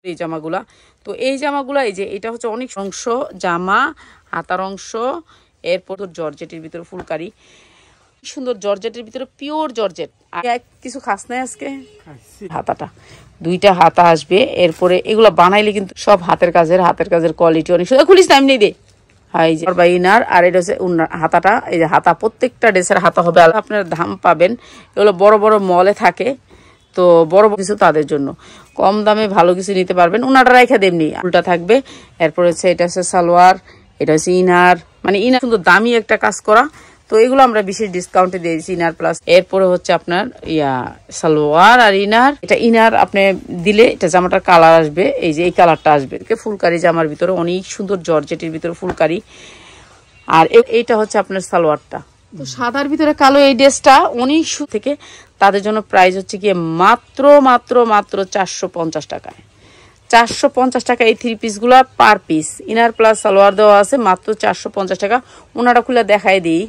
এই জামাগুলা। তো এই জামাগুলা এই যে এটা হচ্ছে অনেক অংশ জামা, হাতার অংশ, এরপর জর্জেটের ভিতরে ফুলকারি, সুন্দর জর্জেটের ভিতরে পিওর জর্জেট। আর কিছু খাস নাই আজকে, হাতাটা 2টা হাতা আসবে। এরপরে এগুলো বানাইলে কিন্তু সব হাতের কাজের কোয়ালিটি অনেক সুন্দর। খুলিস না এমনি দে। হ্যাঁ, এই যে ইনার, আর এটা হচ্ছে হাতাটা। এই যে হাতা, প্রত্যেকটা ড্রেসের হাতা হবে, আপনার দাম পাবেন। এগুলো বড় বড় মলে থাকে, তো বড় কিছু তাদের জন্য কম দামে ভালো কিছু নিতে পারবেন। উনাটা রেখে দেমনি, উল্টা থাকবে। এরপর হচ্ছে এটা হচ্ছে সালোয়ার, এটা হচ্ছে ইনার, মানে ইনার সুন্দর দামি একটা কাজ করা। তো এগুলো আমরা বিশেষ ডিসকাউন্টে দিয়েছি, ইনার প্লাস। এরপরে হচ্ছে আপনার সালোয়ার আর ইনার। এটা ইনার আপনি দিলে এটা জামাটার কালার আসবে, এই যে এই কালারটা আসবে। ফুলকারি জামার ভিতরে অনেক সুন্দর জর্জেটের ভিতরে ফুলকারি। আর এইটা হচ্ছে আপনার সালোয়ারটা। তো সাদার ভিতরে কালো এই ড্রেসটা অনেক থেকে, তাদের জন্য প্রাইস হচ্ছে গিয়ে মাত্র 450 টাকায়। 450 টাকা এই 3 পিসগুলা per piece. Inner plus salwar দেওয়া আছে মাত্র 450 টাকা। ওনাটা খুলে দেখাই দিই।